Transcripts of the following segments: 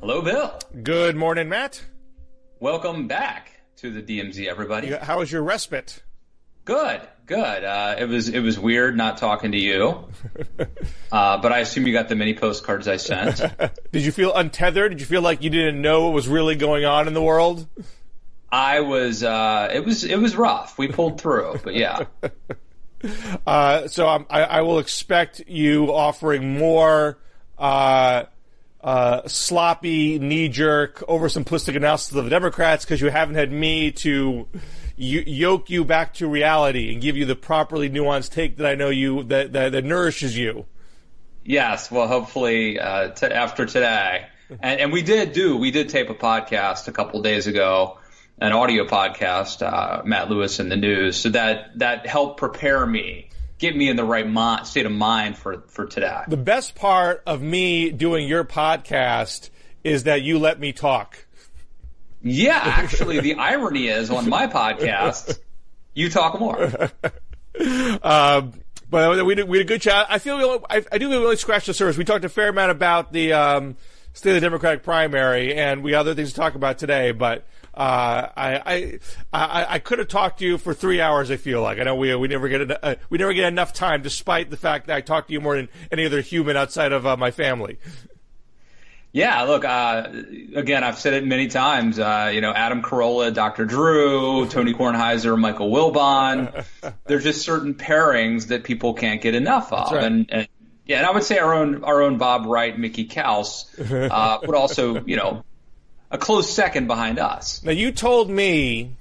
Hello, Bill. Good morning, Matt. Welcome back to the DMZ, everybody. How was your respite? Good. It was weird not talking to you, but I assume you got the many postcards I sent. Did you feel untethered? Did you feel like you didn't know what was really going on in the world? I was. It was rough. We pulled through, but yeah. So I will expect you offering more sloppy, knee-jerk, oversimplistic analysis of the Democrats because you haven't had me to yoke you back to reality and give you the properly nuanced take that I know you that nourishes you. Yes, well, hopefully after today, and we did tape a podcast a couple days ago, an audio podcast, Matt Lewis and the News, so that helped prepare me. Get me in the right state of mind for today. The best part of me doing your podcast is that you let me talk. Yeah, actually, the irony is on my podcast, you talk more. But we did a good chat. I feel I do really scratch the surface. We talked a fair amount about the state of the Democratic primary, and we have other things to talk about today. But I could have talked to you for 3 hours. I feel like I know we never get enough time, despite the fact that I talk to you more than any other human outside of my family. Yeah, look, again, I've said it many times, Adam Carolla, Dr. Drew, Tony Kornheiser, Michael Wilbon, there's just certain pairings that people can't get enough of. Right. And I would say our own Bob Wright, Mickey Kaus, would also, a close second behind us. Now, you told me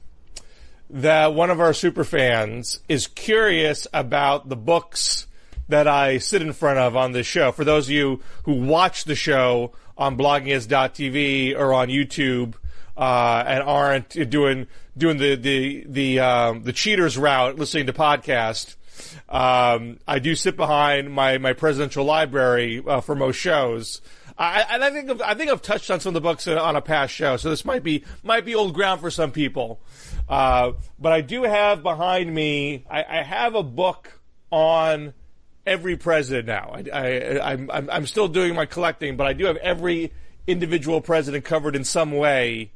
that one of our super fans is curious about the books that I sit in front of on this show. For those of you who watch the show on bloggingis.tv or on YouTube and aren't doing the cheaters route, listening to podcast, I do sit behind my presidential library for most shows. I think I've touched on some of the books on a past show, so this might be old ground for some people. But I do have behind me, I have a book on every president now. I'm still doing my collecting, but I do have every individual president covered in some way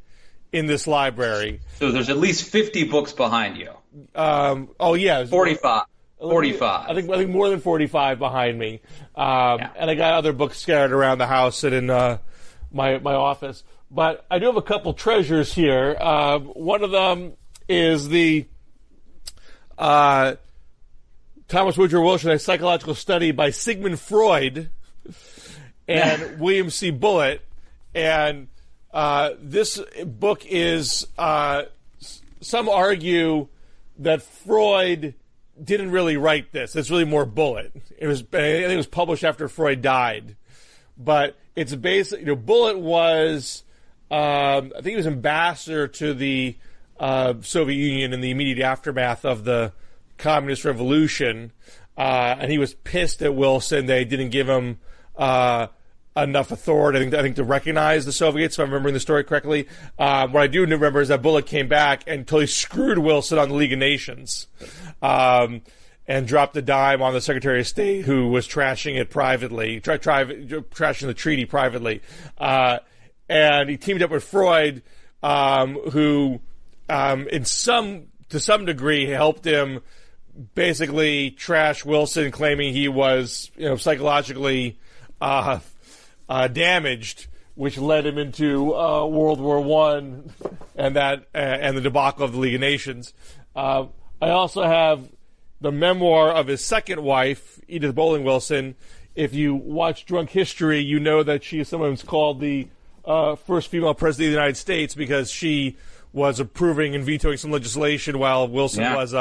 in this library. So there's at least 50 books behind you. Oh yeah, 45. I think more than 45 behind me. And I got other books scattered around the house and in my office. But I do have a couple treasures here. One of them is the Thomas Woodrow Wilson, A Psychological Study by Sigmund Freud and William C. Bullitt. And this book is, some argue that Freud didn't really write this. It's really more Bullitt. I think it was published after Freud died. But it's basically, Bullitt was, I think he was ambassador to the Soviet Union in the immediate aftermath of the Communist Revolution, and he was pissed at Wilson. They didn't give him enough authority, I think, to recognize the Soviets, if I'm remembering the story correctly. What I do remember is that Bullitt came back and totally screwed Wilson on the League of Nations, and dropped a dime on the Secretary of State, who was trashing it privately, trashing the treaty privately. And he teamed up with Freud, who, to some degree, helped him basically trash Wilson, claiming he was, psychologically damaged, which led him into World War I and the debacle of the League of Nations. I also have the memoir of his second wife, Edith Bowling Wilson. If you watch Drunk History, you know that she is sometimes called the first female president of the United States because she was approving and vetoing some legislation while Wilson was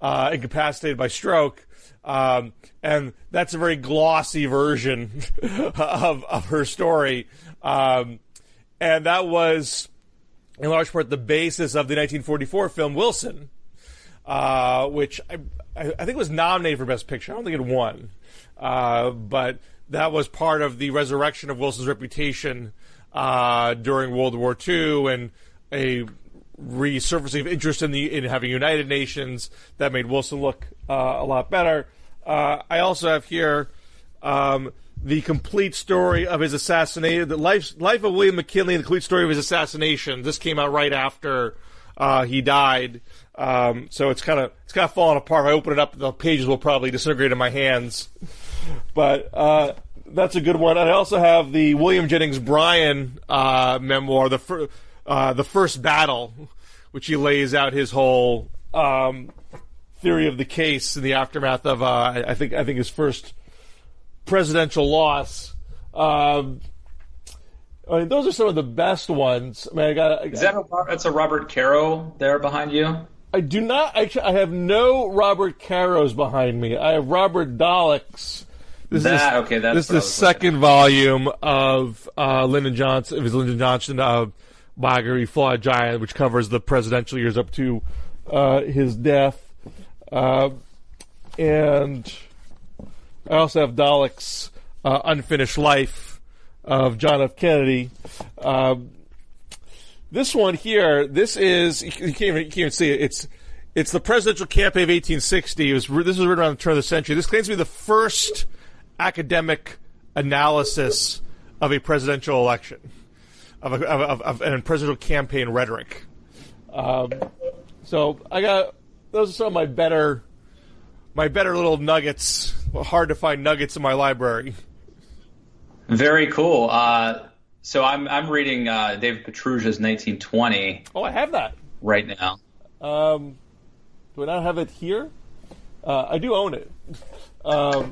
incapacitated by stroke. And that's a very glossy version of her story. And that was, in large part, the basis of the 1944 film Wilson, which I think was nominated for Best Picture. I don't think it won. But that was part of the resurrection of Wilson's reputation during World War II and a resurfacing of interest in having United Nations that made Wilson look a lot better. I also have here the complete story of his assassination, the life of William McKinley, and the complete story of his assassination. This came out right after he died, so it's kind of falling apart. If I open it up, the pages will probably disintegrate in my hands. But that's a good one. And I also have the William Jennings Bryan memoir, the First Battle, which he lays out his whole theory of the case in the aftermath of I think his first presidential loss. I mean, those are some of the best ones. I mean, That's a Robert Caro there behind you? I do not. Actually, I have no Robert Caros behind me. I have Robert Dalek's. This is the second volume of Lyndon Johnson biography, Flawed Giant, which covers the presidential years up to his death. And I also have Dalek's Unfinished Life of John F. Kennedy. This one here, this is, you can't even see it. It's the presidential campaign of 1860. This was written around the turn of the century. This claims to be the first academic analysis of a presidential election, of a presidential campaign rhetoric. So those are some of my better little nuggets, hard to find nuggets in my library. Very cool. So I'm reading David Petrugia's 1920. Oh, I have that right now. Do I not have it here? I do own it. I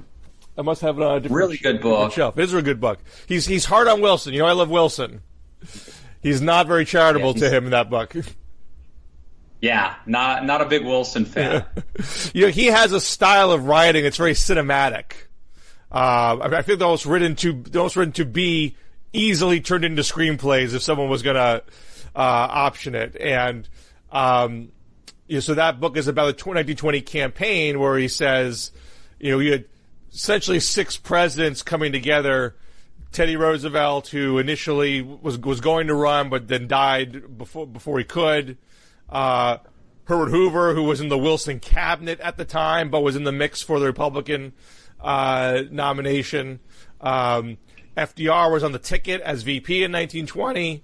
must have it on a different really good book. Shelf. It is a good book. He's hard on Wilson. You know, I love Wilson. He's not very charitable to him in that book. Yeah, not a big Wilson fan. You know, he has a style of writing that's very cinematic. I think they're almost written to be easily turned into screenplays if someone was going to option it. And so that book is about the 1920 campaign, where he says, you had essentially 6 presidents coming together. Teddy Roosevelt, who initially was going to run but then died before he could. Herbert Hoover, who was in the Wilson cabinet at the time but was in the mix for the Republican nomination. FDR was on the ticket as VP in 1920.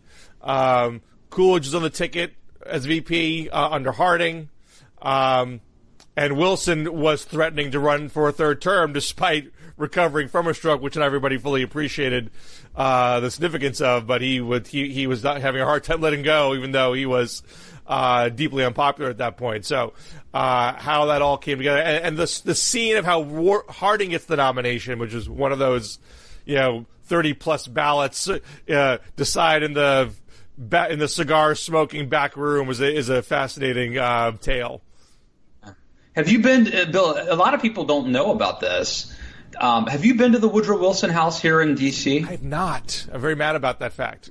Coolidge was on the ticket as VP under Harding. And Wilson was threatening to run for a third term despite recovering from a stroke, which not everybody fully appreciated the significance of. But he was not having a hard time letting go, even though he was deeply unpopular at that point. So how that all came together, and the scene of how Harding gets the nomination, which is one of those 30+ ballots decide in the cigar smoking back room, is a fascinating tale. Have you been, Bill? A lot of people don't know about this. Have you been to the Woodrow Wilson House here in D.C.? I have not. I'm very mad about that fact.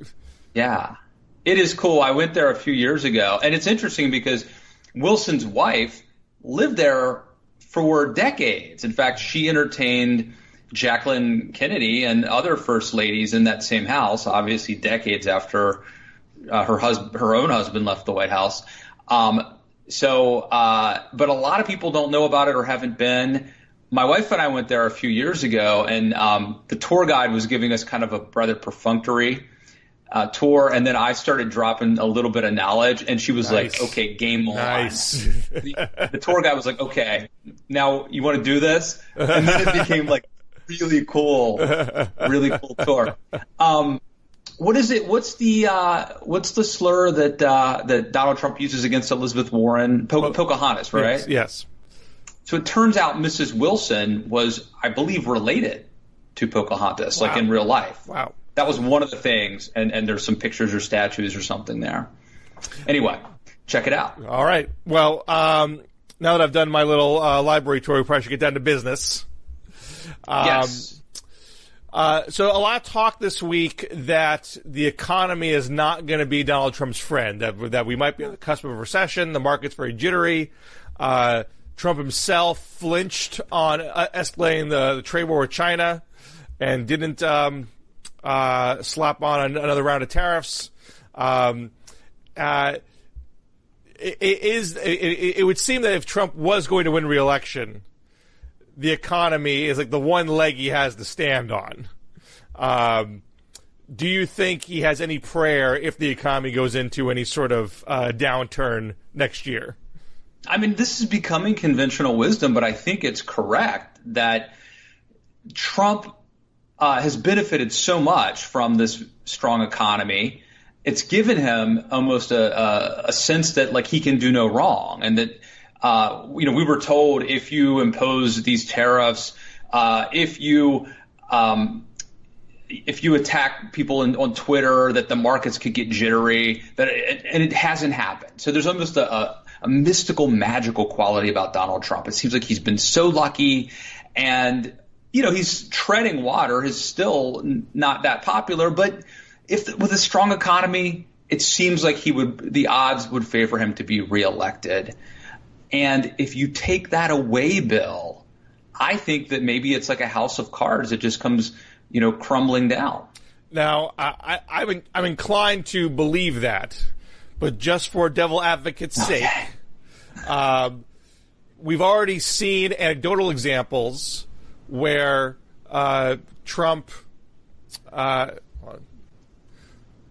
Yeah, it is cool. I went there a few years ago, and it's interesting because Wilson's wife lived there for decades. In fact, she entertained Jacqueline Kennedy and other first ladies in that same house, obviously decades after her own husband left the White House. But a lot of people don't know about it or haven't been. My wife and I went there a few years ago, and the tour guide was giving us kind of a rather perfunctory tour, and then I started dropping a little bit of knowledge, and she was like, okay, game on. Nice. The tour guide was like, okay, now you want to do this? And then it became like really cool tour. What is it? What's the slur that Donald Trump uses against Elizabeth Warren? Pocahontas, right? Yes. So it turns out Mrs. Wilson was, I believe, related to Pocahontas, like in real life. Wow. That was one of the things, and there's some pictures or statues or something there. Anyway, check it out. All right. Well, now that I've done my little library tour, we probably should get down to business. Yes. So a lot of talk this week that the economy is not going to be Donald Trump's friend, that we might be on the cusp of a recession. The market's very jittery. Trump himself flinched on escalating the trade war with China and didn't slap on another round of tariffs. It would seem that if Trump was going to win re-election, the economy is like the one leg he has to stand on. Do you think he has any prayer if the economy goes into any sort of downturn next year? I mean, this is becoming conventional wisdom, but I think it's correct that Trump has benefited so much from this strong economy. It's given him almost a sense that like he can do no wrong, and that we were told if you impose these tariffs, if you attack people on Twitter, that the markets could get jittery. And it hasn't happened. So there's almost a mystical, magical quality about Donald Trump. It seems like he's been so lucky, and he's treading water. He's still not that popular, but with a strong economy, it seems like the odds would favor him to be reelected. And if you take that away, Bill, I think that maybe it's like a house of cards. It just comes, crumbling down. Now, I'm inclined to believe that, but just for devil advocate's sake, we've already seen anecdotal examples where Trump.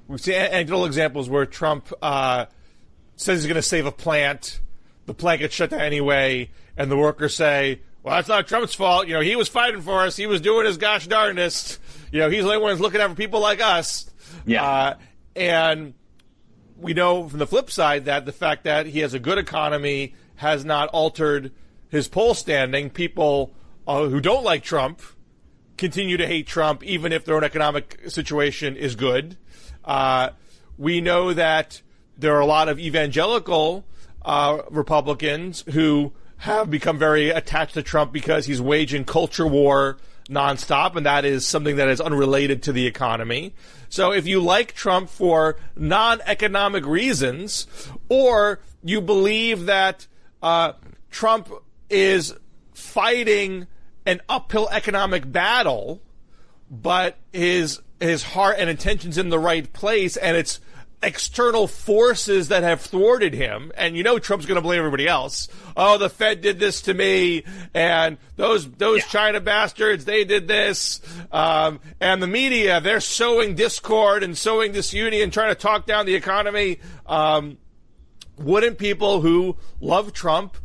We've seen anecdotal examples where Trump says he's going to save a plant. The plant gets shut down anyway, and the workers say, well, that's not Trump's fault. He was fighting for us. He was doing his gosh darndest. He's the only one who's looking out for people like us. Yeah. And we know from the flip side that the fact that he has a good economy has not altered his poll standing. People who don't like Trump continue to hate Trump, even if their own economic situation is good. We know that there are a lot of evangelical Republicans who have become very attached to Trump because he's waging culture war nonstop, and that is something that is unrelated to the economy. So if you like Trump for non-economic reasons, or you believe that Trump is fighting an uphill economic battle, but his heart and intention's in the right place, and it's external forces that have thwarted him, and Trump's going to blame everybody else. Oh, the Fed did this to me, and those China bastards, they did this, and the media, they're sowing discord and sowing disunity and trying to talk down the economy. Wouldn't people who love Trump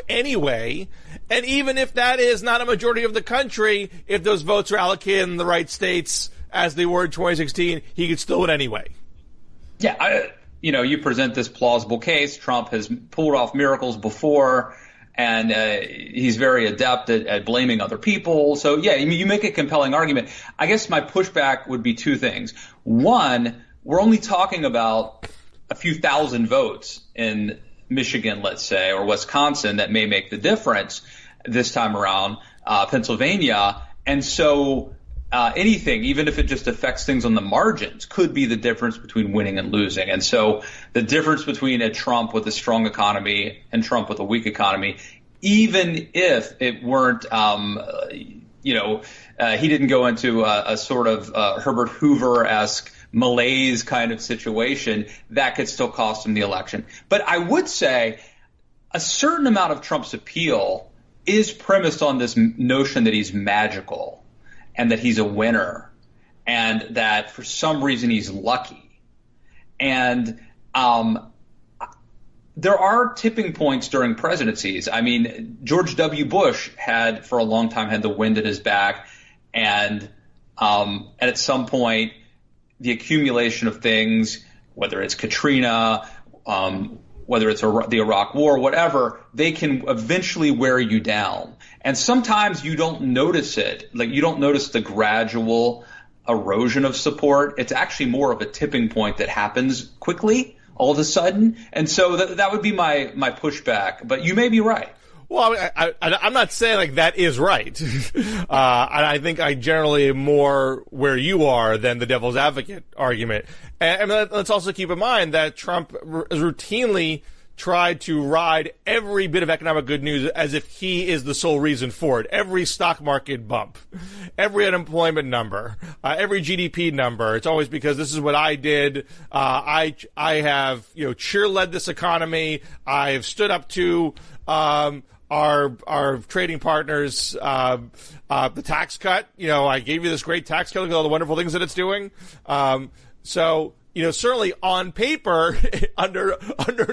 anyway? And even if that is not a majority of the country, if those votes are allocated in the right states as they were in 2016, he could still win anyway. Yeah, you present this plausible case. Trump has pulled off miracles before, and he's very adept at blaming other people. So, yeah, you make a compelling argument. I guess my pushback would be two things. One, we're only talking about a few thousand votes in Michigan, let's say, or Wisconsin that may make the difference this time around, Pennsylvania. And so anything, even if it just affects things on the margins, could be the difference between winning and losing. And so the difference between a Trump with a strong economy and Trump with a weak economy, even if it weren't, he didn't go into a sort of Herbert Hoover-esque malaise kind of situation, that could still cost him the election. But I would say a certain amount of Trump's appeal is premised on this notion that he's magical, and that he's a winner, and that for some reason he's lucky. And there are tipping points during presidencies. I mean, George W. Bush for a long time had the wind at his back, and at some point the accumulation of things, whether it's Katrina, whether it's the Iraq War, whatever, they can eventually wear you down. And sometimes you don't notice it. Like, you don't notice the gradual erosion of support. It's actually more of a tipping point that happens quickly all of a sudden. And so that would be my pushback. But you may be right. Well, I'm not saying like that is right. And I think I generally am more where you are than the devil's advocate argument. And let's also keep in mind that Trump routinely tried to ride every bit of economic good news as if he is the sole reason for it. Every stock market bump, every unemployment number, every GDP number. It's always because this is what I did. I have, cheerled this economy. I've stood up to, our trading partners the tax cut. I gave you this great tax cut. Look at all the wonderful things that it's doing. So certainly on paper, under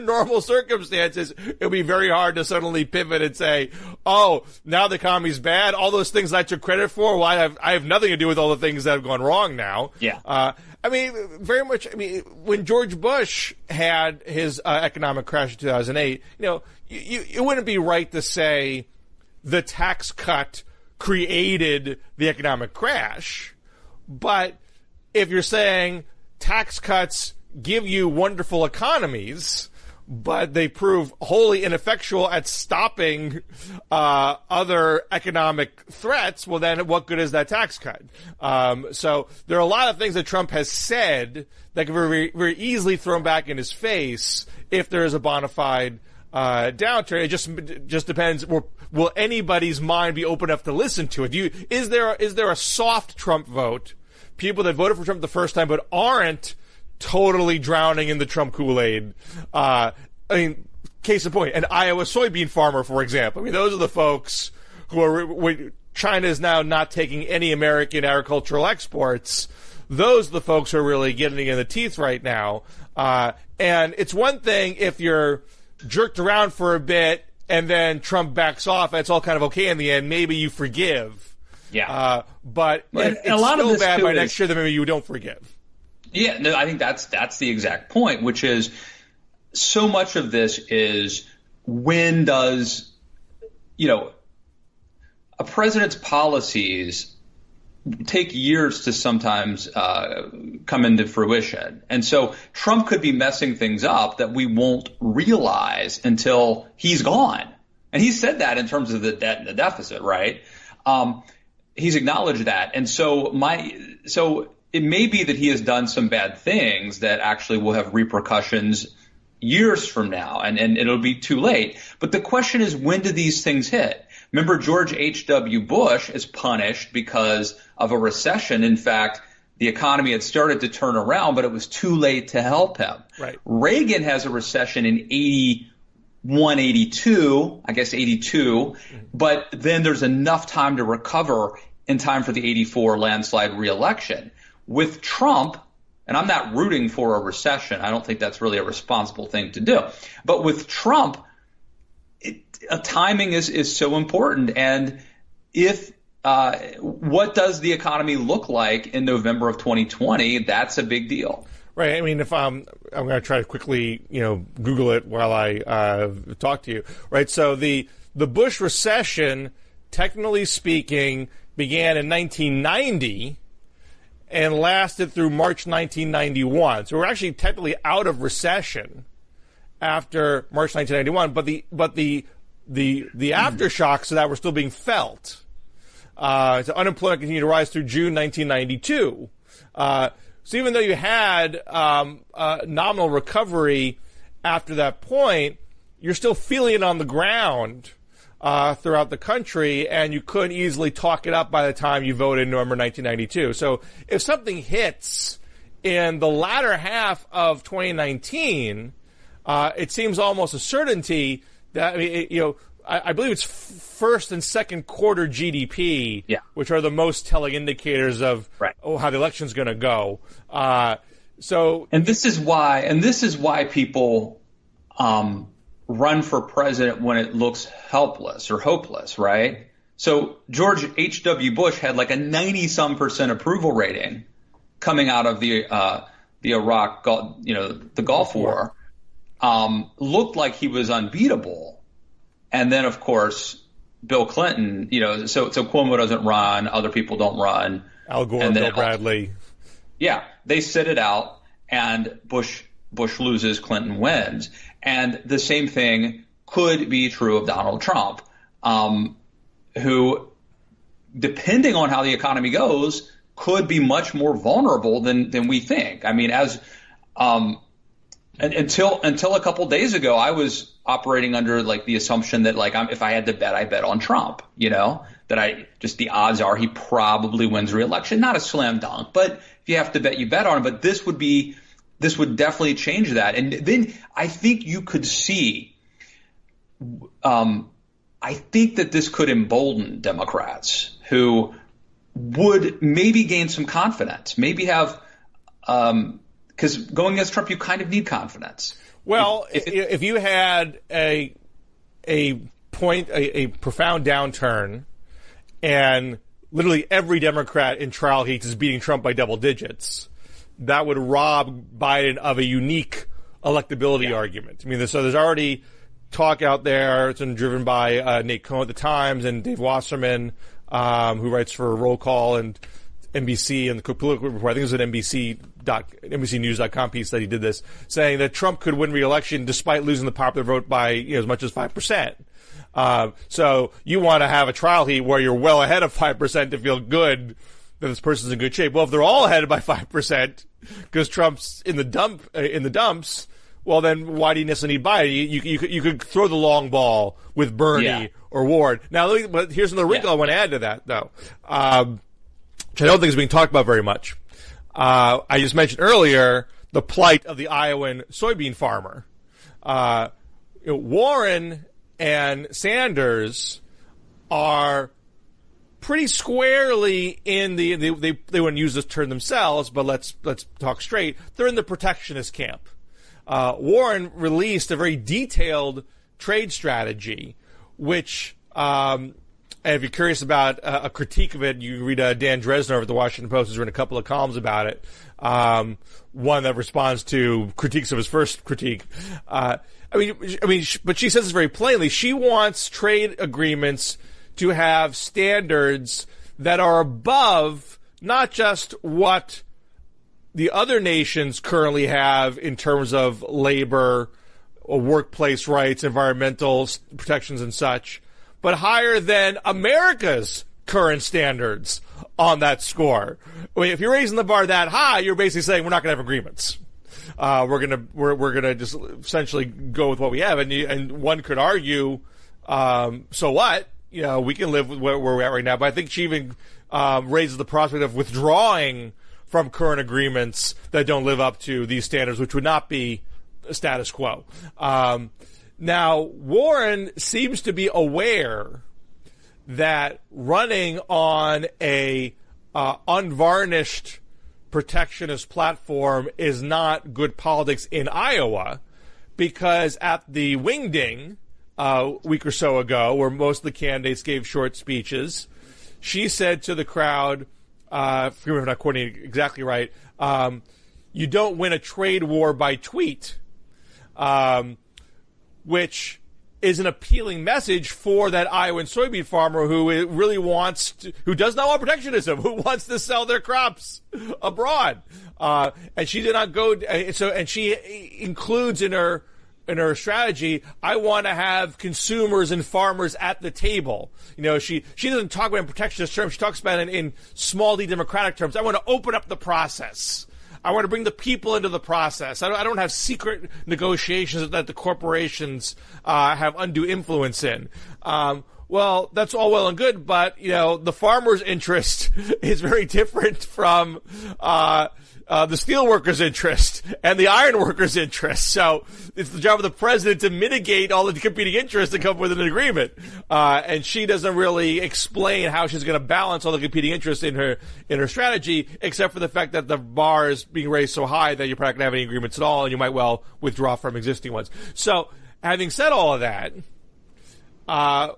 normal circumstances, it would be very hard to suddenly pivot and say, oh, now the economy's bad. All those things I took credit for, well, I have nothing to do with all the things that have gone wrong now. Yeah. Very much. When George Bush had his economic crash in 2008, it wouldn't be right to say the tax cut created the economic crash. But if you're saying tax cuts give you wonderful economies, but they prove wholly ineffectual at stopping other economic threats, well, then what good is that tax cut? So there are a lot of things that Trump has said that can be very, very easily thrown back in his face if there is a bona fide downturn. It just depends. Will anybody's mind be open enough to listen to it? Is there a soft Trump vote? People that voted for Trump the first time but aren't totally drowning in the Trump Kool-Aid. Case in point, an Iowa soybean farmer, for example. Those are the folks who are. China is now not taking any American agricultural exports. Those are the folks who are really getting in the teeth right now. And it's one thing if you're jerked around for a bit and then Trump backs off, and it's all kind of okay in the end. Maybe you forgive. Yeah. But it's a lot so of this bad by is, next year that maybe you don't forgive. Yeah, no, I think that's the exact point, which is so much of this is when does, a president's policies take years to sometimes come into fruition. And so Trump could be messing things up that we won't realize until he's gone. And he said that in terms of the debt and the deficit, right? He's acknowledged that. And so it may be that he has done some bad things that actually will have repercussions years from now, and it'll be too late. But the question is, when do these things hit? Remember, George H.W. Bush is punished because of a recession. In fact, the economy had started to turn around, but it was too late to help him. Right. Reagan has a recession in 81, 82, I guess 82, but then there's enough time to recover in time for the 84 landslide reelection. With Trump, and I'm not rooting for a recession. I don't think that's really a responsible thing to do. But with Trump, timing is so important. And what does the economy look like in November of 2020? That's a big deal. Right. If I'm going to try to quickly, Google it while I talk to you. Right. So the Bush recession, technically speaking, began in 1990 and lasted through March 1991. So we're actually technically out of recession after March 1991, but the aftershocks of that were still being felt. So unemployment continued to rise through June 1992. So even though you had nominal recovery after that point, you're still feeling it on the ground throughout the country, and you couldn't easily talk it up by the time you voted in November 1992. So if something hits in the latter half of 2019, it seems almost a certainty that I believe it's first and second quarter GDP, which are the most telling indicators of how the election's going to go. And this is why people run for president when it looks helpless or hopeless, right? So George H.W. Bush had like a 90-some% approval rating coming out of the Iraq, the Gulf War. Looked like he was unbeatable. And then, of course, Bill Clinton, so Cuomo doesn't run, other people don't run. Al Gore, and Bill Bradley. Yeah, they sit it out, and Bush loses, Clinton wins. And the same thing could be true of Donald Trump, who, depending on how the economy goes, could be much more vulnerable than we think. Until a couple days ago, I was operating under the assumption that if I had to bet, I bet on Trump. That the odds are he probably wins re-election. Not a slam dunk, but if you have to bet, you bet on him. But this would definitely change that. And then I think you could see I think that this could embolden Democrats who would maybe gain some confidence, maybe have because going against Trump, you kind of need confidence. Well, if you had a profound downturn, and literally every Democrat in trial heats is beating Trump by double digits, that would rob Biden of a unique electability argument. I mean, so there's already talk out there. It's been driven by Nate Cohn at the Times and Dave Wasserman, who writes for Roll Call and NBC and the Politico report. I think it was an NBCNews.com piece that he did this, saying that Trump could win re-election despite losing the popular vote by as much as 5%. So you want to have a trial heat where you're well ahead of 5% to feel good that this person's in good shape. Well, if they're all ahead by 5% because Trump's in the dumps, well, then why do you necessarily need Biden? You could throw the long ball with Bernie or Ward. Now, but here's another wrinkle I want to add to that, though, which I don't think is being talked about very much. I just mentioned earlier the plight of the Iowan soybean farmer. Warren and Sanders are pretty squarely in they wouldn't use this term themselves, but let's talk straight. They're in the protectionist camp. Warren released a very detailed trade strategy, which, and if you're curious about a critique of it, you can read Dan Dresner over at the Washington Post has written a couple of columns about it. One that responds to critiques of his first critique. But she says this very plainly. She wants trade agreements to have standards that are above not just what the other nations currently have in terms of labor, or workplace rights, environmental protections and such, but higher than America's current standards on that score. I mean, if you're raising the bar that high, you're basically saying we're not going to have agreements. We're gonna just essentially go with what we have, and one could argue, so what? We can live with where we're at right now. But I think she even raises the prospect of withdrawing from current agreements that don't live up to these standards, which would not be status quo. Now, Warren seems to be aware that running on a unvarnished protectionist platform is not good politics in Iowa, because at the Wingding a week or so ago, where most of the candidates gave short speeches, she said to the crowd, forgive me if I'm not quoting it exactly right, you don't win a trade war by tweet, which is an appealing message for that Iowan soybean farmer who really who does not want protectionism, who wants to sell their crops abroad. And she did not go, and she includes in her strategy, I want to have consumers and farmers at the table. She doesn't talk about it in protectionist terms. She talks about it in small d democratic terms. I want to open up the process. I want to bring the people into the process. I don't have secret negotiations that the corporations have undue influence in. Well, that's all well and good, but the farmer's interest is very different from the steel workers' interest and the iron workers' interest. So it's the job of the president to mitigate all the competing interests and come up with an agreement. And she doesn't really explain how she's going to balance all the competing interests in her strategy, except for the fact that the bar is being raised so high that you're probably not going to have any agreements at all, and you might well withdraw from existing ones. So having said all of that,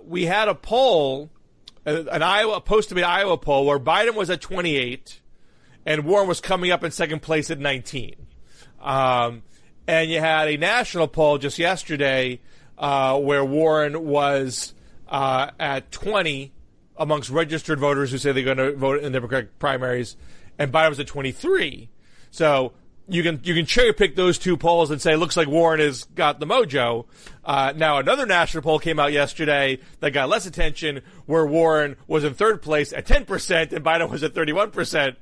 we had a poll, a post-debate Iowa poll, where Biden was at 28 and Warren was coming up in second place at 19. And you had a national poll just yesterday where Warren was at 20 amongst registered voters who say they're going to vote in the Democratic primaries, and Biden was at 23. So you can cherry pick those two polls and say it looks like Warren has got the mojo. Now another national poll came out yesterday that got less attention, where Warren was in third place at 10% and Biden was at 31%,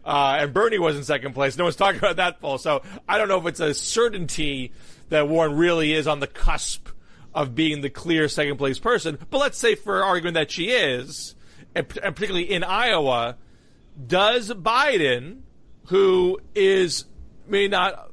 and Bernie was in second place. No one's talking about that poll, so I don't know if it's a certainty that Warren really is on the cusp of being the clear second place person. But let's say, for argument, that she is, and particularly in Iowa, does Biden, who is maybe not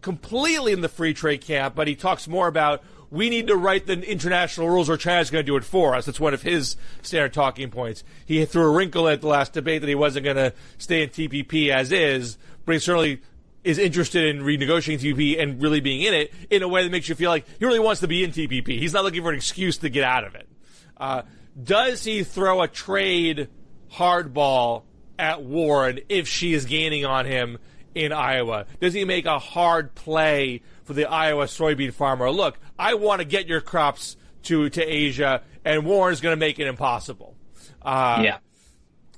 completely in the free trade camp, but he talks more about we need to write the international rules or China's going to do it for us. That's one of his standard talking points. He threw a wrinkle at the last debate that he wasn't going to stay in TPP as is, but he certainly is interested in renegotiating TPP and really being in it in a way that makes you feel like he really wants to be in TPP. He's not looking for an excuse to get out of it. Does he throw a trade hardball at Warren if she is gaining on him in Iowa? Does he make a hard play for the Iowa soybean farmer? Look, I want to get your crops to Asia, and Warren's going to make it impossible.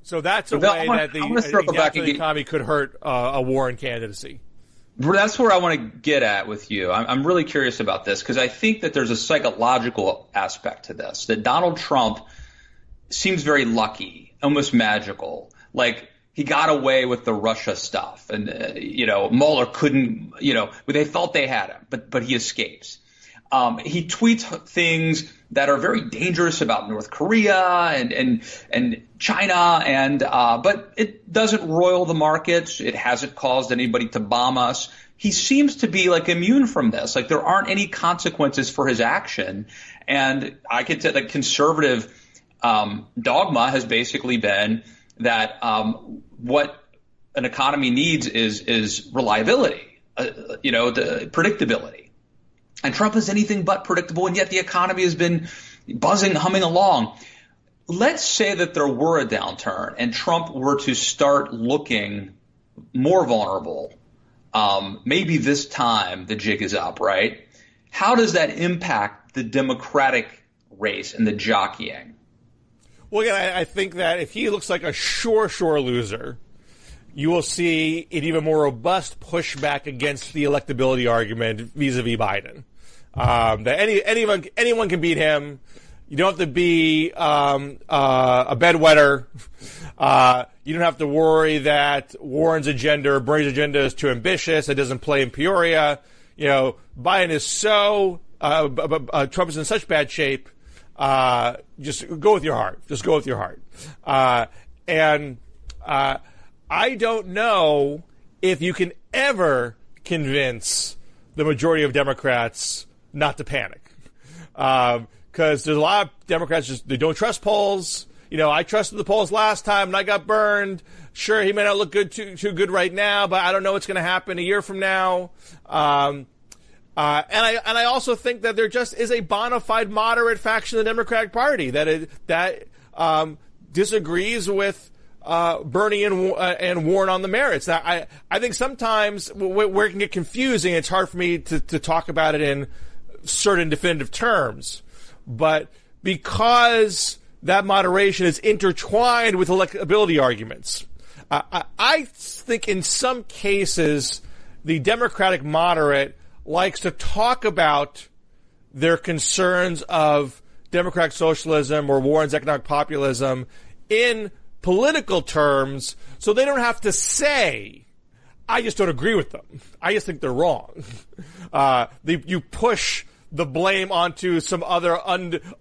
So that's a way that the economy could hurt a Warren candidacy. That's where I want to get at with you. I'm really curious about this because I think that there's a psychological aspect to this, that Donald Trump seems very lucky, almost magical. Like, he got away with the Russia stuff, and Mueller couldn't. They thought they had him, but he escapes. He tweets things that are very dangerous about North Korea and China, but it doesn't roil the markets. It hasn't caused anybody to bomb us. He seems to be like immune from this. Like, there aren't any consequences for his action, and I could say the conservative dogma has basically been that what an economy needs is reliability, the predictability. And Trump is anything but predictable, and yet the economy has been humming along. Let's say that there were a downturn and Trump were to start looking more vulnerable. Maybe this time the jig is up, right? How does that impact the Democratic race and the jockeying? Well, again, I think that if he looks like a sure loser, you will see an even more robust pushback against the electability argument vis-a-vis Biden. That anyone can beat him. You don't have to be a bedwetter. You don't have to worry that Warren's agenda or Bernie's agenda is too ambitious. It doesn't play in Peoria. Biden is Trump is in such bad shape. Just go with your heart. Just go with your heart. I don't know if you can ever convince the majority of Democrats not to panic. Because there's a lot of Democrats they don't trust polls. I trusted the polls last time and I got burned. Sure, he may not look too good right now, but I don't know what's going to happen a year from now. And I also think that there just is a bona fide moderate faction of the Democratic Party that disagrees with Bernie and Warren on the merits. Now, I think sometimes where it can get confusing, it's hard for me to talk about it in certain definitive terms. But because that moderation is intertwined with electability arguments, I think in some cases the Democratic moderate likes to talk about their concerns of democratic socialism or Warren's economic populism in political terms, so they don't have to say, I just don't agree with them. I just think they're wrong. You push the blame onto some other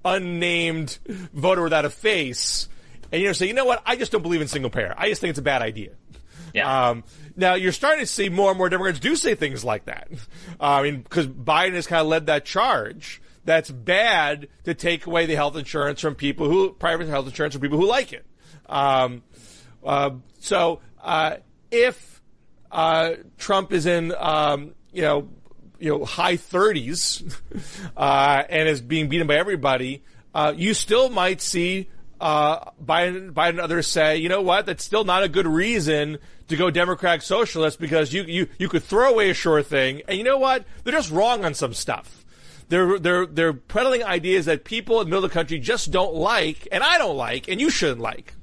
unnamed voter without a face, and say, what? I just don't believe in single payer. I just think it's a bad idea. Yeah. Now you're starting to see more and more Democrats do say things like that. Because Biden has kind of led that charge. That's bad to take away the health insurance from private health insurance from people who like it. So if Trump is in high 30s and is being beaten by everybody, you still might see Biden and others say, you know what, that's still not a good reason to go Democratic socialist because you could throw away a sure thing, and you know what, they're just wrong on some stuff. They're peddling ideas that people in the middle of the country just don't like, and I don't like, and you shouldn't like.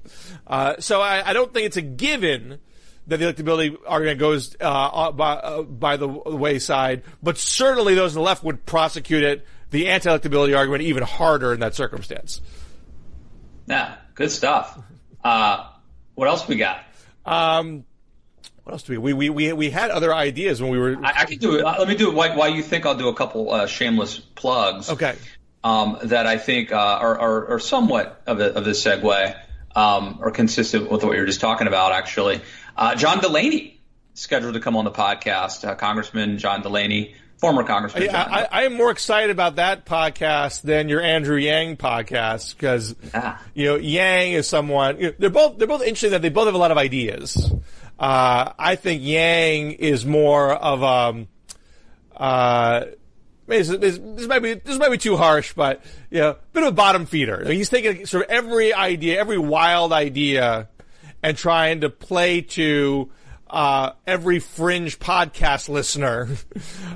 So I don't think it's a given that the electability argument goes by the wayside, but certainly those on the left would prosecute the anti-electability argument even harder in that circumstance. Yeah, good stuff. What else we got? What else do we had other ideas when we were. I could do it. Let me do it. Why you think I'll do a couple shameless plugs? Okay. That I think are somewhat of a segue, or consistent with what you were just talking about. Actually, John Delaney scheduled to come on the podcast. Congressman John Delaney, Former Congressman. I am more excited about that podcast than your Andrew Yang podcast because Yang is someone. They're both interesting that they both have a lot of ideas. I think Yang is more of this might be too harsh, but bit of a bottom feeder. He's taking sort of every idea, every wild idea, and trying to play to every fringe podcast listener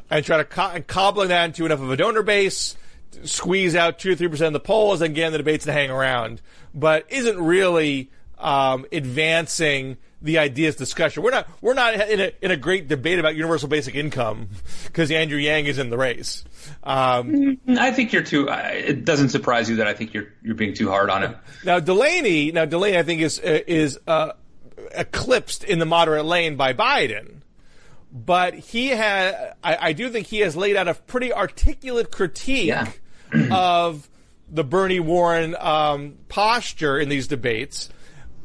and try to cobbling that into enough of a donor base, squeeze out 2 or 3% of the polls, and get in the debates to hang around, but isn't really advancing the ideas discussion. We're not in a great debate about universal basic income because Andrew Yang is in the race. I think you're too. It doesn't surprise you that I think you're being too hard on him. Now Delaney, I think is eclipsed in the moderate lane by Biden, but I do think he has laid out a pretty articulate critique of the Bernie Warren posture in these debates.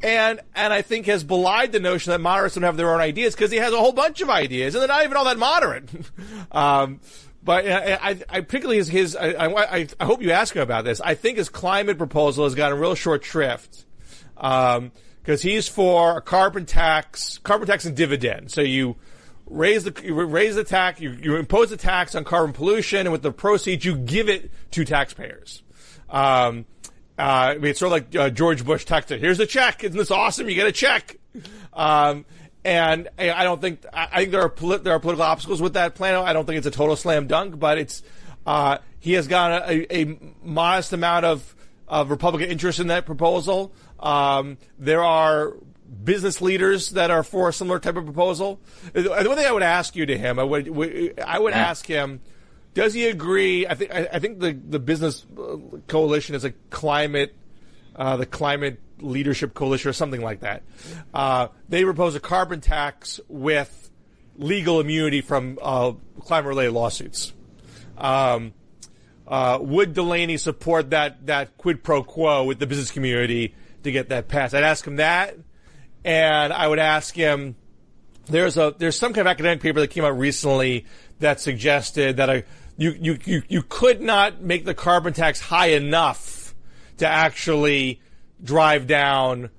And I think has belied the notion that moderates don't have their own ideas because he has a whole bunch of ideas and they're not even all that moderate. But I particularly I hope you ask him about this. I think his climate proposal has gotten real short shrift because he's for a carbon tax and dividend. So you raise the tax, you impose a tax on carbon pollution, and with the proceeds you give it to taxpayers. It's sort of like George Bush texted, "Here's the check. Isn't this awesome? You get a check." And I think there are political obstacles with that plan. I don't think it's a total slam dunk, but it's he has got a modest amount of Republican interest in that proposal. There are business leaders that are for a similar type of proposal. The one thing I would ask you to him, I would ask him, does he agree? I think the business coalition is the climate leadership coalition or something like that. They propose a carbon tax with legal immunity from climate-related lawsuits. Would Delaney support that quid pro quo with the business community to get that passed? I'd ask him that, and I would ask him. There's some kind of academic paper that came out recently that suggested that you could not make the carbon tax high enough to actually drive down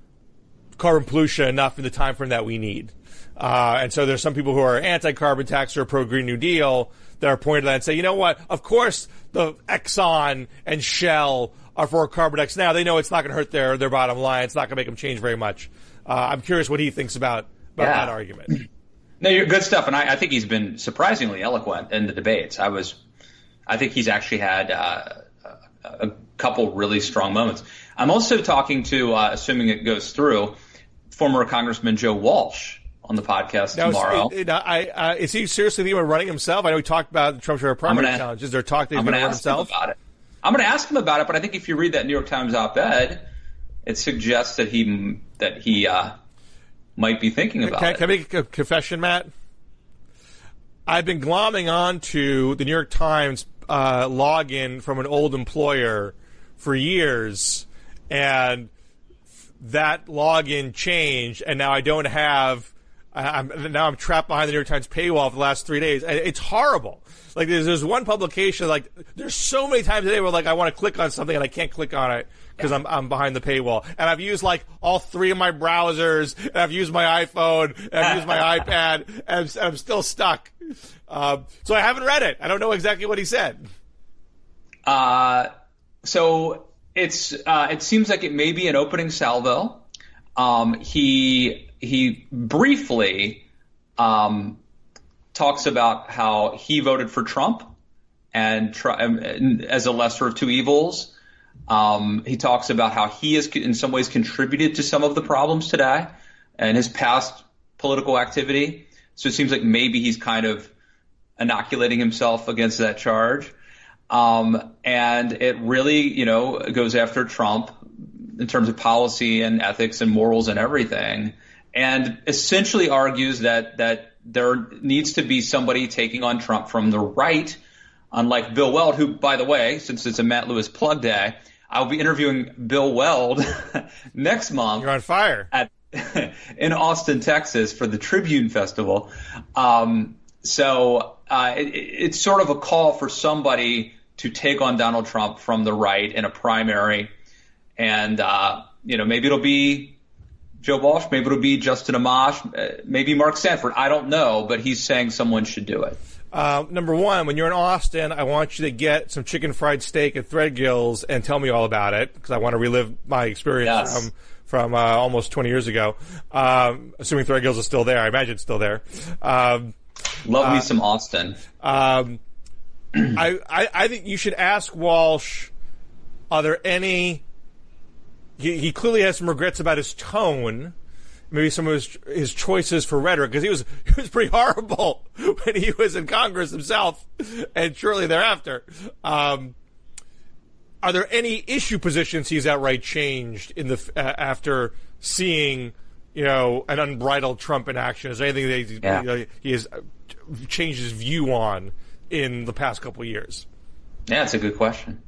carbon pollution enough in the time frame that we need. And so there's some people who are anti-carbon tax or pro-Green New Deal that are pointing to that and say, you know what, of course the Exxon and Shell are for carbon tax now. They know it's not going to hurt their bottom line. It's not going to make them change very much. I'm curious what he thinks about that argument. No, you're good stuff. And I think he's been surprisingly eloquent in the debates. I think he's actually had a couple really strong moments. I'm also talking to, assuming it goes through, former Congressman Joe Walsh on the podcast tomorrow. Is he seriously thinking about running himself? I know he talked about the Trump primary challenges. Is there talk that he's going to run himself? I'm going to ask him about it, but I think if you read that New York Times op-ed, it suggests that he might be thinking about it. Can I make a confession, Matt? I've been glomming on to the New York Times login from an old employer for years, and that login changed, and now I don't have. I'm trapped behind the New York Times paywall for the last 3 days. It's horrible. Like there's one publication. Like there's so many times a day where like I want to click on something and I can't click on it because I'm behind the paywall. And I've used like all 3 of my browsers. And I've used my iPhone. And I've used my iPad. And I'm still stuck. So I haven't read it. I don't know exactly what he said. So it seems like it may be an opening salvo. He briefly talks about how he voted for Trump and as a lesser of two evils. He talks about how he has in some ways contributed to some of the problems today and his past political activity. So it seems like maybe he's kind of inoculating himself against that charge. And it really, goes after Trump in terms of policy and ethics and morals and everything, and essentially argues that there needs to be somebody taking on Trump from the right, unlike Bill Weld, who, by the way, since it's a Matt Lewis plug day, I'll be interviewing Bill Weld next month. You're on fire. In Austin, Texas for the Tribune Festival. So it's sort of a call for somebody to take on Donald Trump from the right in a primary. And, maybe it'll be Joe Walsh, maybe it'll be Justin Amash, maybe Mark Sanford. I don't know, but he's saying someone should do it. Number one, when you're in Austin, I want you to get some chicken fried steak at Threadgill's and tell me all about it, because I want to relive my experience from almost 20 years ago. Assuming Threadgill's is still there. I imagine it's still there. Love me some Austin. I think you should ask Walsh, are there any... He clearly has some regrets about his tone, maybe some of his choices for rhetoric, because he was pretty horrible when he was in Congress himself, and shortly thereafter. Are there any issue positions he's outright changed in the after seeing an unbridled Trump in action? Is there anything that he has changed his view on in the past couple of years? Yeah, it's a good question.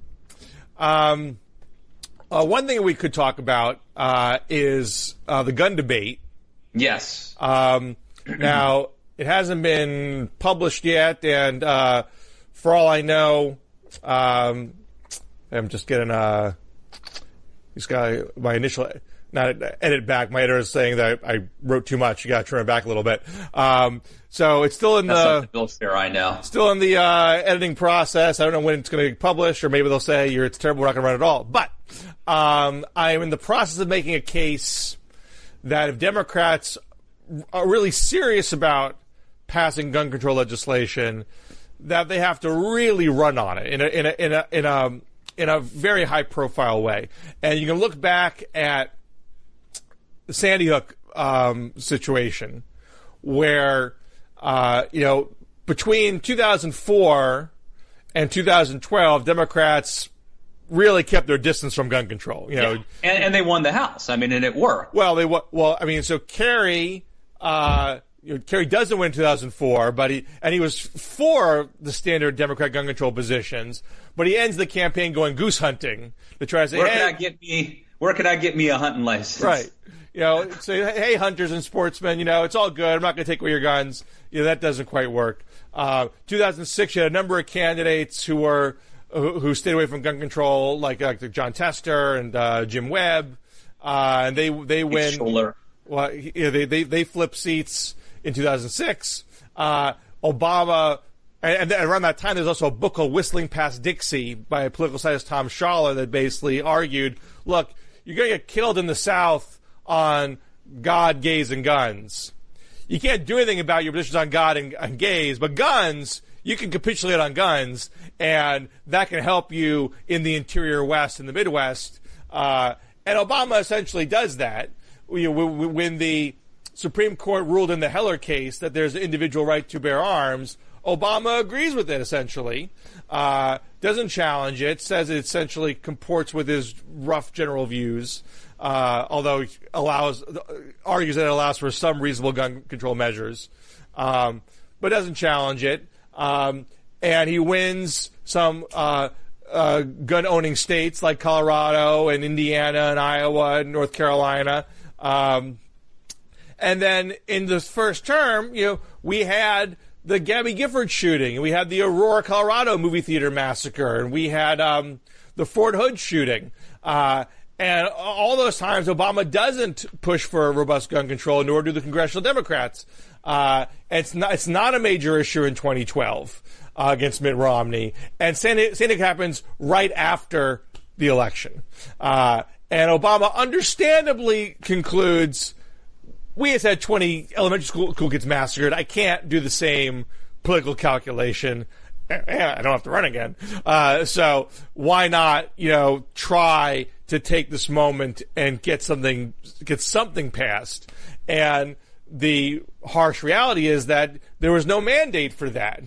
One thing we could talk about is the gun debate. Yes. Now, it hasn't been published yet, and for all I know, I'm just getting he's got my initial, not edit back. My editor is saying that I wrote too much. You got to turn it back a little bit. So it's still in the Bill Scher, I know. Still in the editing process. I don't know when it's going to be published, or maybe they'll say it's terrible, we're not going to run it at all. But I am in the process of making a case that if Democrats are really serious about passing gun control legislation, that they have to really run on it in a very high profile way. And you can look back at the Sandy Hook situation, where between 2004 and 2012, Democrats really kept their distance from gun control. And they won the House. I mean, and it worked. So Kerry doesn't win 2004, but he was for the standard Democrat gun control positions, but he ends the campaign going goose hunting to try to say, where can I get me a hunting license? Right. Say, hey, hunters and sportsmen, it's all good. I'm not going to take away your guns. That doesn't quite work. 2006, you had a number of candidates who stayed away from gun control, like John Tester and Jim Webb, and they win. Scholler. Well, they flip seats in 2006. Obama, and around that time, there's also a book called Whistling Past Dixie by a political scientist, Tom Schaller, that basically argued, look, you're going to get killed in the South on God, gays, and guns. You can't do anything about your positions on God and gays, but guns, you can capitulate on guns, and that can help you in the interior West and the Midwest. And Obama essentially does that. When the Supreme Court ruled in the Heller case that there's an individual right to bear arms, Obama agrees with it, essentially. Doesn't challenge it, says it essentially comports with his rough general views, although argues that it allows for some reasonable gun control measures, but doesn't challenge it. And he wins some gun-owning states like Colorado and Indiana and Iowa and North Carolina. And then in the first term, we had the Gabby Gifford shooting, and we had the Aurora, Colorado movie theater massacre, and we had the Fort Hood shooting. And all those times, Obama doesn't push for robust gun control, nor do the congressional Democrats. It's not a major issue in 2012 against Mitt Romney. And Sandy Hook happens right after the election. And Obama understandably concludes, we just had 20 elementary school kids massacred. I can't do the same political calculation. I don't have to run again. So why not, try to take this moment and get something passed? And the harsh reality is that there was no mandate for that.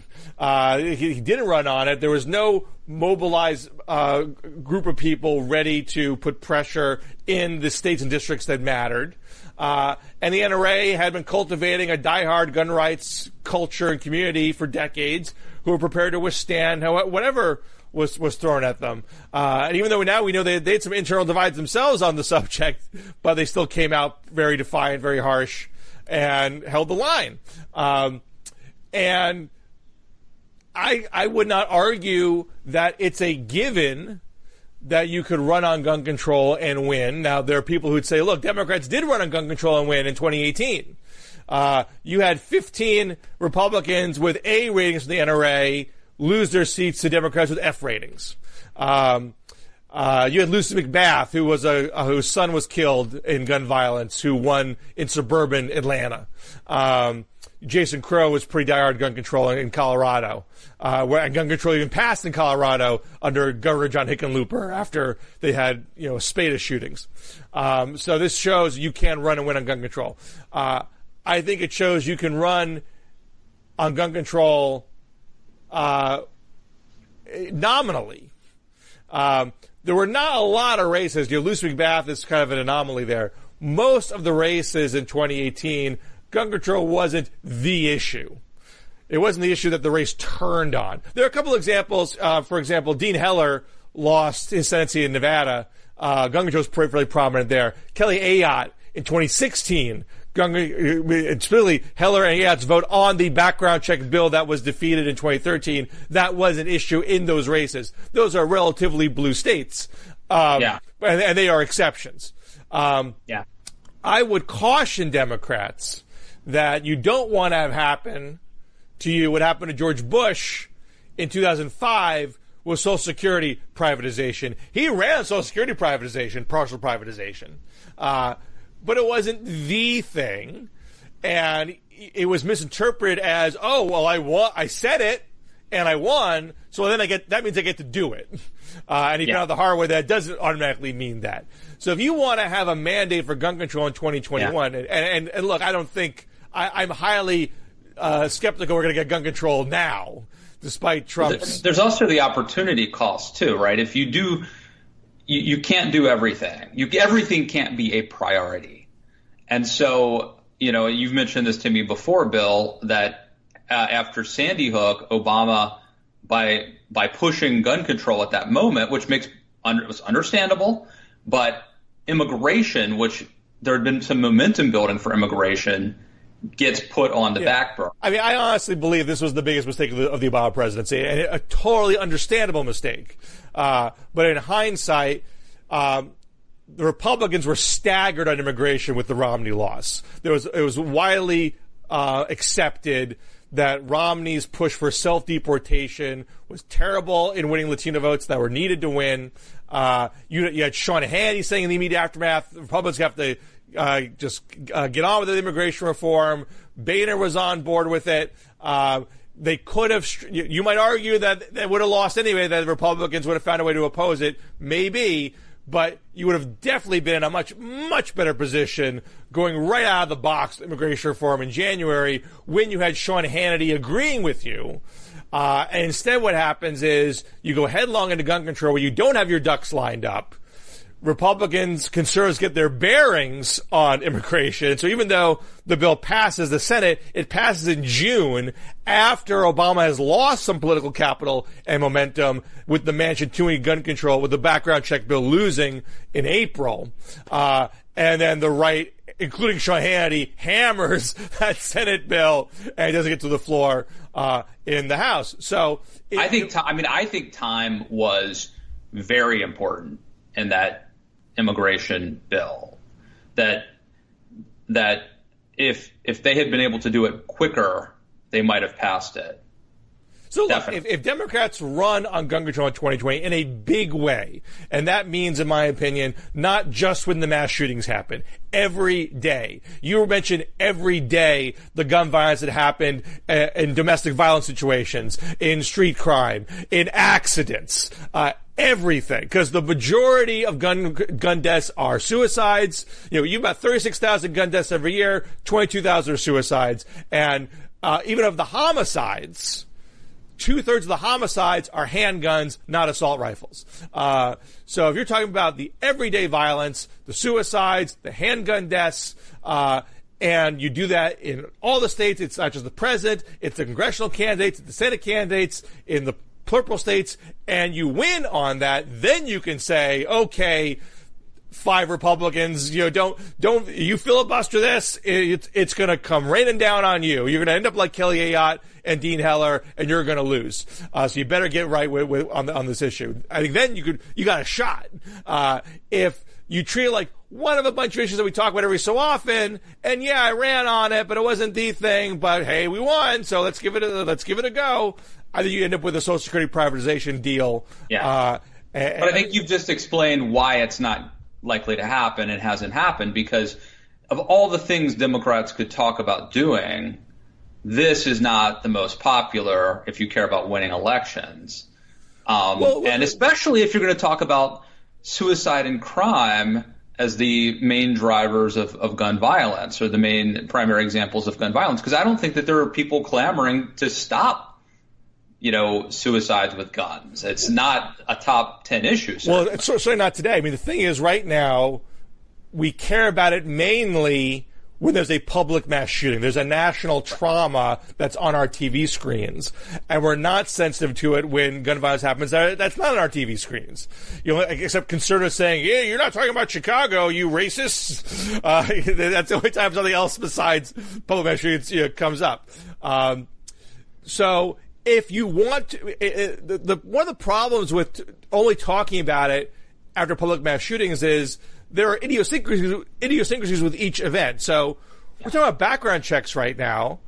He didn't run on it. There was no mobilized group of people ready to put pressure in the states and districts that mattered. And the NRA had been cultivating a diehard gun rights culture and community for decades, who were prepared to withstand whatever was thrown at them. And even though now we know they had some internal divides themselves on the subject, but they still came out very defiant, very harsh, and held the line. And I would not argue that it's a given that you could run on gun control and win. Now, there are people who'd say, look, Democrats did run on gun control and win in 2018. You had 15 Republicans with A ratings from the NRA lose their seats to Democrats with F ratings. You had Lucy McBath, whose son was killed in gun violence, who won in suburban Atlanta. Jason Crow was pretty diehard gun control in Colorado, where gun control even passed in Colorado under Governor John Hickenlooper after they had, a spate of shootings. So this shows you can run and win on gun control. I think it shows you can run on gun control nominally. There were not a lot of races. Lucy McBath is kind of an anomaly there. Most of the races in 2018, gun control wasn't the issue. It wasn't the issue that the race turned on. There are a couple of examples. For example, Dean Heller lost his Senate seat in Nevada. Gun control was pretty prominent there. Kelly Ayotte in 2016, it's really Heller and Ayotte's vote on the background check bill that was defeated in 2013. That was an issue in those races. Those are relatively blue states. And they are exceptions. I would caution Democrats that you don't want to have happen to you what happened to George Bush in 2005 with Social Security privatization. He ran Social Security privatization, partial privatization. But it wasn't the thing, and it was misinterpreted as, I said it, and I won, so then that means I get to do it. And he found out the hard way that doesn't automatically mean that. So if you want to have a mandate for gun control in 2021, and look, I don't think, I'm highly skeptical we're going to get gun control now, despite Trump's. There's also the opportunity cost, too, right? If you do, you can't do everything. Everything can't be a priority. And so, you've mentioned this to me before, Bill, that after Sandy Hook, Obama, by pushing gun control at that moment, which was understandable, but immigration, which there had been some momentum building for immigration, gets put on the back burner. I mean, I honestly believe this was the biggest mistake of the Obama presidency, and a totally understandable mistake. But in hindsight, the Republicans were staggered on immigration with the Romney loss. It was widely accepted that Romney's push for self-deportation was terrible in winning Latino votes that were needed to win. You had Sean Hannity saying in the immediate aftermath, the Republicans have to get on with the immigration reform. Boehner was on board with it. They could have, you might argue that they would have lost anyway, that the Republicans would have found a way to oppose it. Maybe. But you would have definitely been in a much, much better position going right out of the box immigration reform in January when you had Sean Hannity agreeing with you. And instead what happens is you go headlong into gun control where you don't have your ducks lined up. Republicans, conservatives get their bearings on immigration. So even though the bill passes the Senate, it passes in June after Obama has lost some political capital and momentum with the Manchin 2 gun control, with the background check bill losing in April. And then the right, including Sean Hannity, hammers that Senate bill and it doesn't get to the floor in the House. So I think time was very important in that immigration bill, that if they had been able to do it quicker, they might have passed it. So look, if Democrats run on gun control in 2020 in a big way, and that means, in my opinion, not just when the mass shootings happen, every day. You mentioned every day the gun violence that happened in domestic violence situations, in street crime, in accidents, everything, because the majority of gun deaths are suicides. You have about 36,000 gun deaths every year, 22,000 are suicides, and even of the homicides, 2/3 of the homicides are handguns, not assault rifles. So if you're talking about the everyday violence, the suicides, the handgun deaths, and you do that in all the states, it's not just the president, it's the congressional candidates, it's the Senate candidates, in the purple states, and you win on that, then you can say, okay, 5 Republicans, don't you filibuster this, it's going to come raining down on you. You're going to end up like Kelly Ayotte and Dean Heller, and you're going to lose. So you better get right on this issue. I think then you got a shot. If you treat it like one of a bunch of issues that we talk about every so often, and yeah, I ran on it, but it wasn't the thing, but hey, we won, so let's give it a go. I think you end up with a Social Security privatization deal. Yeah. But I think you've just explained why it's not likely to happen. It hasn't happened because of all the things Democrats could talk about doing, this is not the most popular if you care about winning elections. And especially if you're going to talk about suicide and crime as the main drivers of gun violence or the main primary examples of gun violence, because I don't think that there are people clamoring to stop suicides with guns. It's not a top 10 issue. Certainly. Well, it's certainly not today. I mean, the thing is, right now, we care about it mainly when there's a public mass shooting. There's a national trauma that's on our TV screens, and we're not sensitive to it when gun violence happens. That's not on our TV screens. Except conservatives saying, yeah, you're not talking about Chicago, you racists. That's the only time something else besides public mass shootings comes up. So if you want to, one of the problems with only talking about it after public mass shootings is there are idiosyncrasies with each event. So we're talking about background checks right now.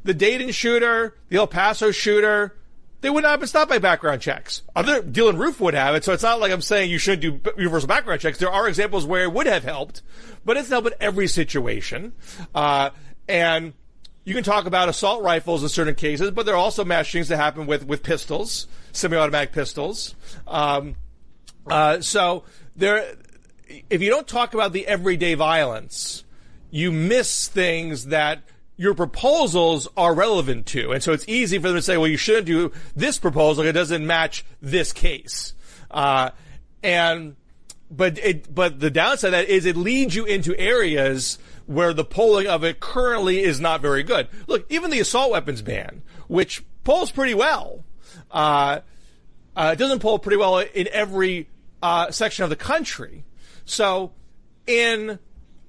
The Dayton shooter, the El Paso shooter, they would not have been stopped by background checks. Dylan Roof would have it, so it's not like I'm saying you shouldn't do universal background checks. There are examples where it would have helped, but it's helped in every situation. And you can talk about assault rifles in certain cases, but there are also mass shootings that happen with pistols, semi-automatic pistols. So if you don't talk about the everyday violence, you miss things that your proposals are relevant to. And so it's easy for them to say, well, you shouldn't do this proposal. It doesn't match this case. But the downside of that is it leads you into areas where the polling of it currently is not very good. Look, even the assault weapons ban, which polls pretty well, it doesn't poll pretty well in every section of the country. So in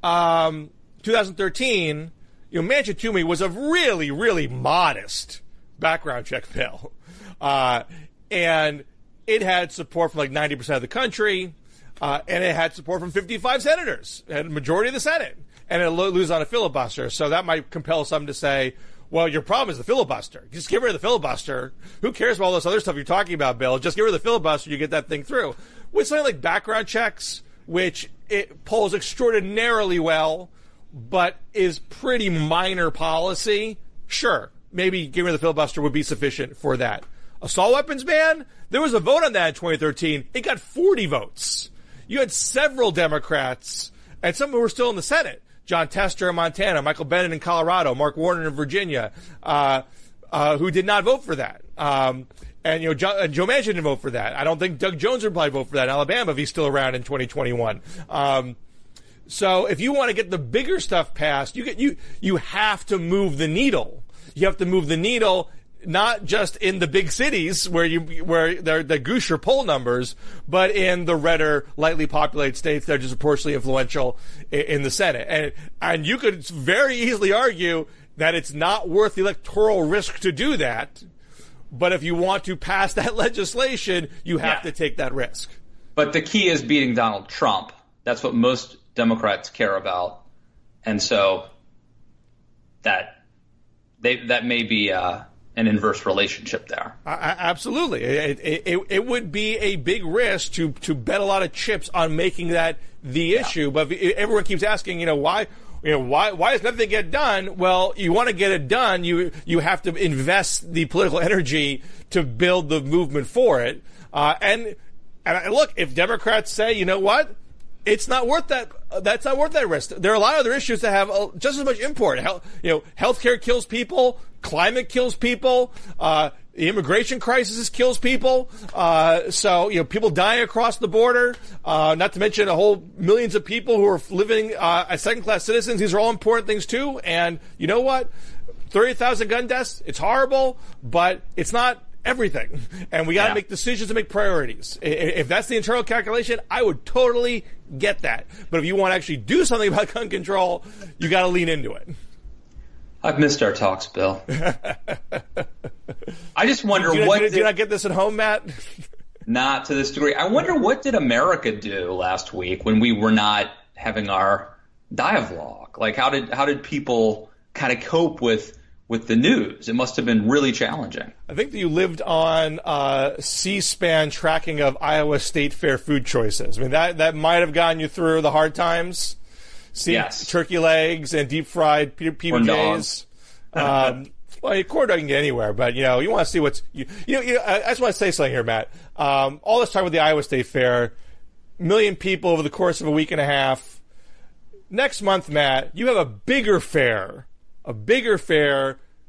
2013, Manchin Toomey was a really, really modest background check bill. And it had support from like 90% of the country, and it had support from 55 senators, and a majority of the Senate. And it'll lose on a filibuster. So that might compel some to say, well, your problem is the filibuster. Just get rid of the filibuster. Who cares about all this other stuff you're talking about, Bill? Just get rid of the filibuster, you get that thing through. With something like background checks, which it polls extraordinarily well, but is pretty minor policy, sure, maybe getting rid of the filibuster would be sufficient for that. Assault weapons ban, there was a vote on that in 2013. It got 40 votes. You had several Democrats, and some who were still in the Senate. John Tester in Montana, Michael Bennet in Colorado, Mark Warner in Virginia, who did not vote for that. And Joe Manchin didn't vote for that. I don't think Doug Jones would probably vote for that in Alabama if he's still around in 2021. So if you want to get the bigger stuff passed, you have to move the needle. You have to move the needle not just in the big cities where they're the goose your poll numbers, but in the redder, lightly populated states that are disproportionately influential in the Senate. And you could very easily argue that it's not worth the electoral risk to do that. But if you want to pass that legislation, you have to take that risk. But the key is beating Donald Trump. That's what most Democrats care about. And so that may be an inverse relationship there. Absolutely. It would be a big risk to bet a lot of chips on making that the issue. But everyone keeps asking, why does nothing get done? Well, you want to get it done, you have to invest the political energy to build the movement for it. And look, if Democrats say, you know what, it's not worth that. That's not worth that risk. There are a lot of other issues that have just as much import. Healthcare kills people. Climate kills people. The immigration crisis kills people. So people dying across the border. Not to mention a whole millions of people who are living as second-class citizens. These are all important things too. And you know what? 30,000 gun deaths. It's horrible, but it's not everything. And we got to make decisions and make priorities. If that's the internal calculation, I would totally Get that. But if you want to actually do something about gun control, you got to lean into it. I've missed our talks, Bill. I just wonder do you not get this at home, Matt? Not to this degree. I wonder what did America do last week when we were not having our dialogue? Like, how did people kind of cope with the news? It must have been really challenging. I think that you lived on C-SPAN tracking of Iowa State Fair food choices. I mean, that might have gotten you through the hard times. Yes. Turkey legs and deep fried PBJs. Well, corn dog can get anywhere, but you want to see what's I just want to say something here, Matt. All this time with the Iowa State Fair, 1 million people over the course of a week and a half. Next month, Matt, you have a bigger fair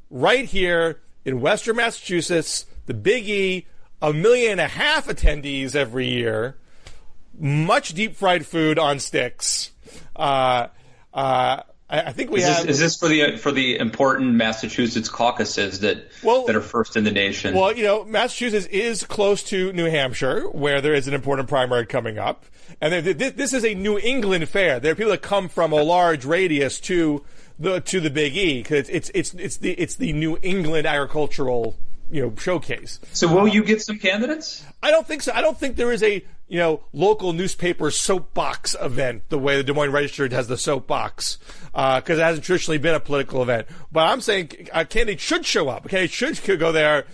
right here in Western Massachusetts, the Big E, 1.5 million attendees every year, much deep fried food on sticks. I think we have. Is this for the important Massachusetts caucuses that are first in the nation? Well, Massachusetts is close to New Hampshire, where there is an important primary coming up, and this is a New England fair. There are people that come from a large radius to the Big E because it's the New England agricultural showcase. So will you get some candidates? I don't think so. I don't think there is a local newspaper soapbox event the way the Des Moines Register has the soapbox because it hasn't traditionally been a political event. But I'm saying candidates should show up. Candidates should go there,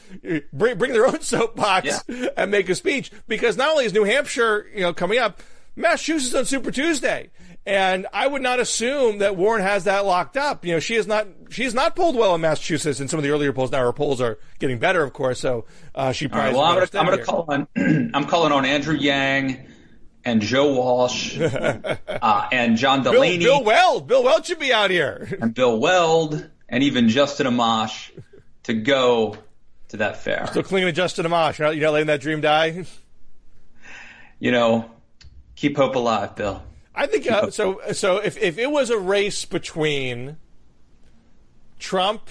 bring their own soapbox and make a speech because not only is New Hampshire coming up, Massachusetts on Super Tuesday. And I would not assume that Warren has that locked up. She has not polled well in Massachusetts in some of the earlier polls. Now her polls are getting better, of course. So she probably. All right, well, I'm going to call on. I'm calling on Andrew Yang and Joe Walsh and John Delaney. Bill Weld should be out here. And Bill Weld and even Justin Amash to go to that fair. Still clinging to Justin Amash. You're not letting that dream die. Keep hope alive, Bill. I think so. If it was a race between Trump,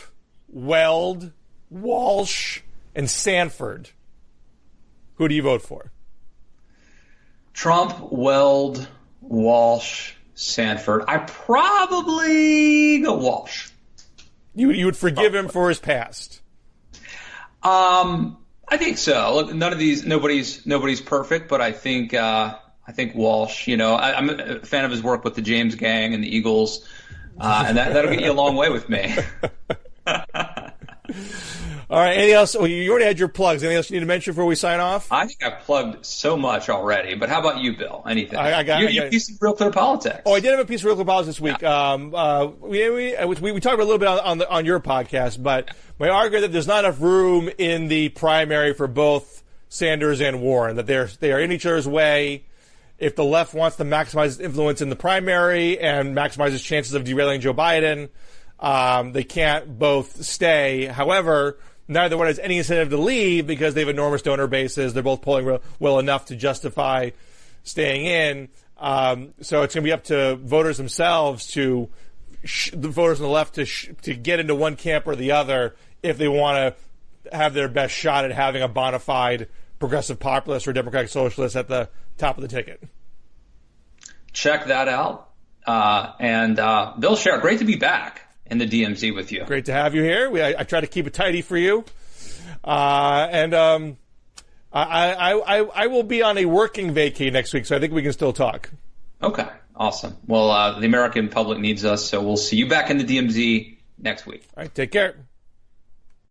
Weld, Walsh, and Sanford, who do you vote for? Trump, Weld, Walsh, Sanford. I probably go Walsh. You would forgive him for his past. I think so. Look, nobody's perfect, but I think Walsh, I'm a fan of his work with the James Gang and the Eagles, and that'll get you a long way with me. All right, anything else? Well, you already had your plugs. Anything else you need to mention before we sign off? I think I've plugged so much already, but how about you, Bill? Anything? I got a piece of Real Clear Politics. Oh, I did have a piece of Real Clear Politics this week. Yeah. We talked about a little bit on your podcast, but we argued that there's not enough room in the primary for both Sanders and Warren, that they are in each other's way. If the left wants to maximize its influence in the primary and maximize its chances of derailing Joe Biden, they can't both stay. However, neither one has any incentive to leave because they have enormous donor bases. They're both polling well enough to justify staying in. So it's going to be up to voters themselves the voters on the left to get into one camp or the other if they want to have their best shot at having a bona fide progressive populist or democratic socialist at the top of the ticket. Check that out. And Bill Scher, great to be back in the DMZ with you. Great to have you here. I try to keep it tidy for you. I will be on a working vacay next week, so I think we can still talk. Okay, awesome. Well, the American public needs us, so we'll see you back in the DMZ next week. All right, take care.